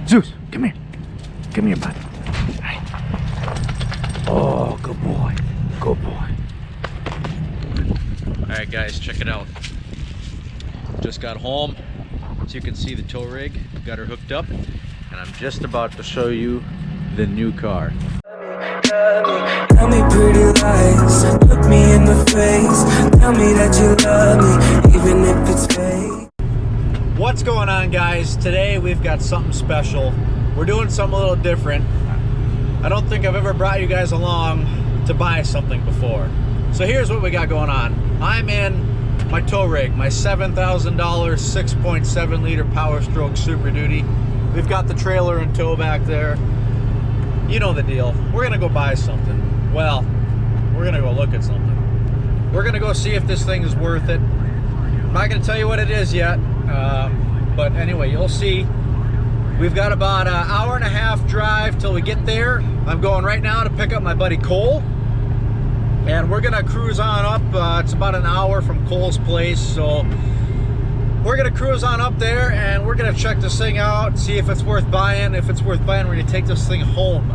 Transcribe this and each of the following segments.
Zeus, come here. Come here, bud. Right. Oh, good boy. Good boy. Alright guys, check it out. Just got home. As you can see, the tow rig, got her hooked up. And I'm just about to show you the new car. Tell me pretty lies, look me in the face. Tell me that you love me, even if it's fake. What's going on, guys? Today we've got something special. We're doing something a little different. I don't think I've ever brought you guys along to buy something before. So here's what we got going on. I'm in my tow rig, my $7,000 6.7 liter Power Stroke Super Duty. We've got the trailer in tow back there. You know the deal. We're gonna go buy something. Well, we're gonna go look at something. We're gonna go see if this thing is worth it. I'm not gonna tell you what it is yet, but anyway, you'll see. We've got about an hour and a half drive till we get there. I'm going right now to pick up my buddy Cole, and we're gonna cruise on up. It's about an hour from Cole's place, so we're gonna cruise on up there and we're gonna check this thing out, see if it's worth buying. If it's worth buying, we're gonna take this thing home.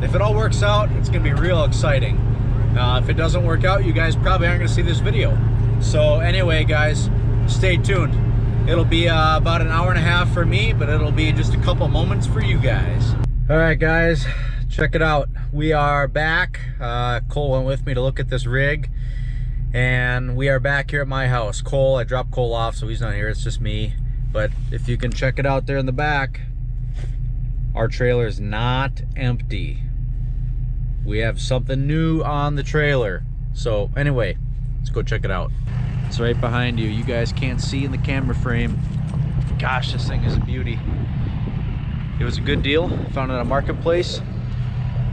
If it all works out, it's gonna be real exciting. If it doesn't work out, you guys probably aren't gonna see this video. So anyway, guys, stay tuned. It'll be about an hour and a half for me, but it'll be just a couple moments for you guys. All right, guys, check it out. We are back. Cole went with me to look at this rig, and we are back here at my house. Cole, I dropped Cole off, so he's not here. It's just me. But if you can check it out there in the back, our trailer is not empty. We have something new on the trailer. So anyway, let's go check it out. It's right behind you. You guys can't see in the camera frame. Gosh, this thing is a beauty. It was a good deal. Found it at a marketplace.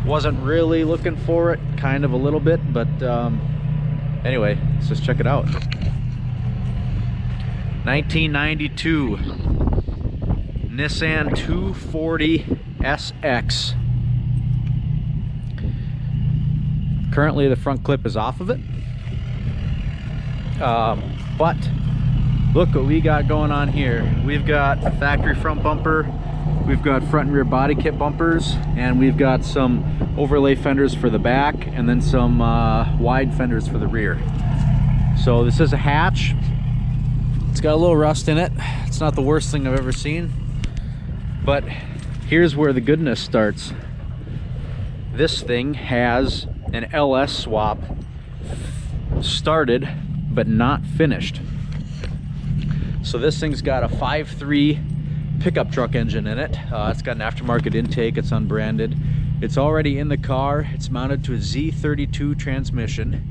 Wasn't really looking for it, kind of a little bit, but anyway, let's just check it out. 1992 Nissan 240 SX. Currently the front clip is off of it. But look what we got going on here. We've got a factory front bumper, we've got front and rear body kit bumpers, and we've got some overlay fenders for the back, and then some wide fenders for the rear. So this is a hatch. It's got a little rust in it. It's not the worst thing I've ever seen, but here's where the goodness starts. This thing has an LS swap started but not finished. So this thing's got a 5.3 pickup truck engine in it. It's got an aftermarket intake. It's unbranded. It's already in the car. It's mounted to a Z32 transmission,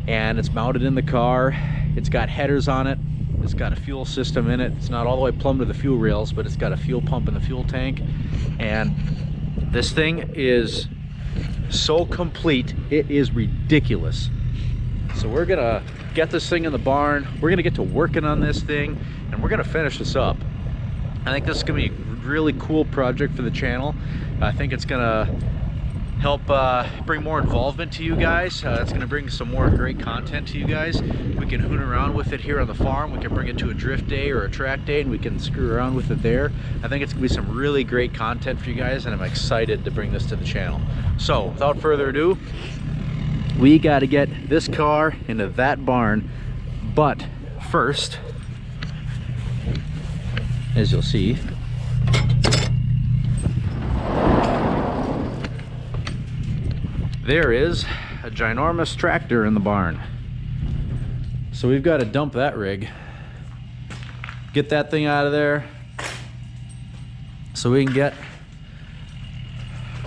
and it's mounted in the car. It's got headers on it. It's got a fuel system in it. It's not all the way plumbed to the fuel rails, but it's got a fuel pump in the fuel tank. And this thing is so complete, it is ridiculous. So we're gonna get this thing in the barn. We're gonna get to working on this thing, and we're gonna finish this up. I think this is gonna be a really cool project for the channel. I think it's gonna help bring more involvement to you guys. It's gonna bring some more great content to you guys. We can hoon around with it here on the farm. We can bring it to a drift day or a track day, and we can screw around with it there. I think it's gonna be some really great content for you guys, and I'm excited to bring this to the channel. So without further ado, we got to get this car into that barn. But first, as you'll see, there is a ginormous tractor in the barn. So we've got to dump that rig, get that thing out of there, so we can get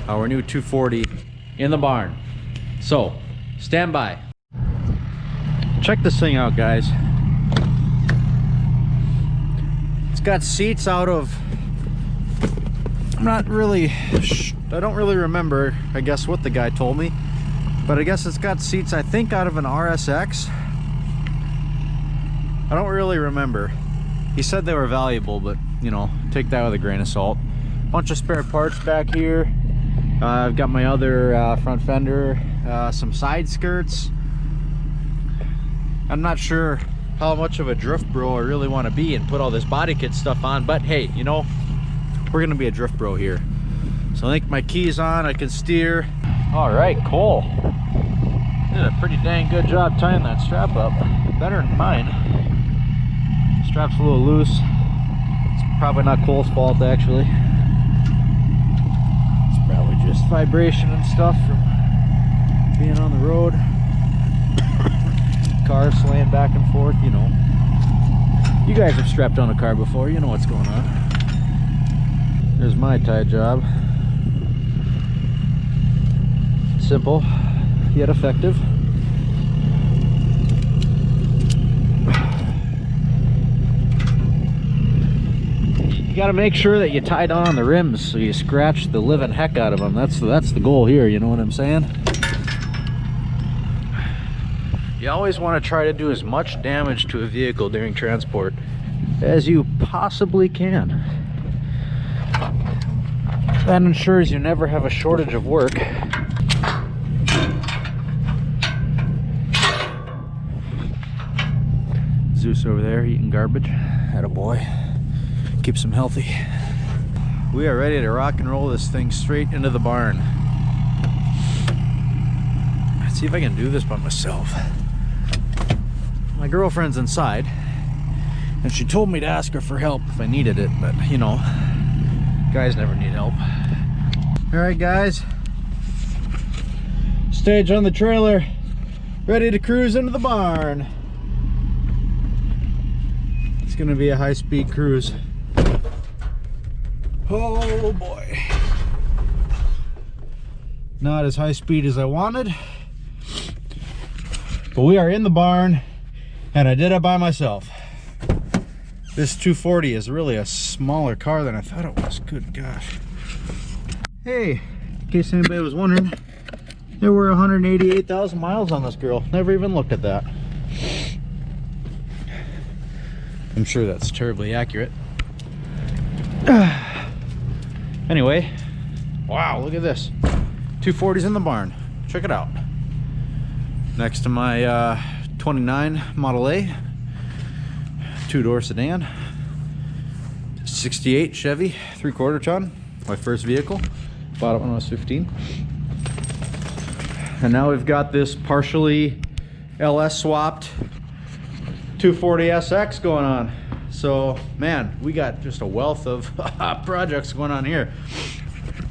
our new 240 in the barn. So stand by. Check this thing out, guys. It's got seats out of, I don't really remember, I guess, what the guy told me, but I guess it's got seats, I think, out of an RSX. I don't really remember. He said they were valuable, but you know, take that with a grain of salt. Bunch of spare parts back here. I've got my other front fender, some side skirts. I'm not sure how much of a drift bro I really want to be and put all this body kit stuff on, but hey, you know, we're gonna be a drift bro here. So I think my key's on, I can steer. All right, Cole. Did a pretty dang good job tying that strap up. Better than mine. Strap's a little loose. It's probably not Cole's fault, actually. It's probably just vibration and stuff from being on the road. Cars swaying back and forth, you know. You guys have strapped on a car before, you know what's going on. There's my tie job. Simple, yet effective. You gotta make sure that you tie down the rims so you scratch the living heck out of them. That's the goal here, you know what I'm saying? You always want to try to do as much damage to a vehicle during transport as you possibly can. That ensures you never have a shortage of work. Zeus over there eating garbage. Attaboy. Keeps him healthy. We are ready to rock and roll this thing straight into the barn. Let's see if I can do this by myself. My girlfriend's inside, and she told me to ask her for help if I needed it, but you know, guys never need help. All right, guys. Stage on the trailer, ready to cruise into the barn. It's gonna be a high-speed cruise. Oh boy. Not as high speed as I wanted, but we are in the barn. And I did it by myself. This 240 is really a smaller car than I thought it was. Good gosh. Hey, in case anybody was wondering, there were 188,000 miles on this girl. Never even looked at that. I'm sure that's terribly accurate. Anyway, wow, look at this. 240's in the barn. Check it out. Next to my 29 Model A, two-door sedan, 68 Chevy 3/4 ton, my first vehicle, bought it when I was 15. And now we've got this partially LS swapped 240 SX going on. So man, we got just a wealth of projects going on here.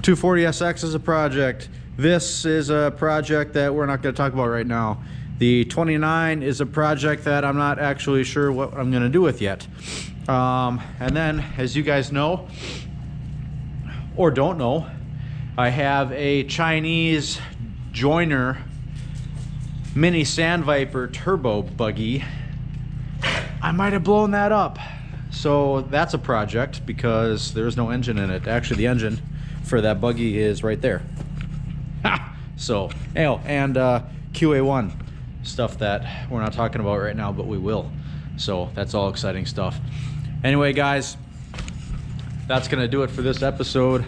240 SX is a project. This is a project that we're not going to talk about right now. The 29 is a project that I'm not actually sure what I'm going to do with yet. And then, as you guys know, or don't know, I have a Chinese Joiner Mini Sand Viper turbo buggy. I might have blown that up. So that's a project because there's no engine in it. Actually, the engine for that buggy is right there. Ha! So, and QA1. Stuff that we're not talking about right now, but we will. So that's all exciting stuff. Anyway, guys, that's gonna do it for this episode.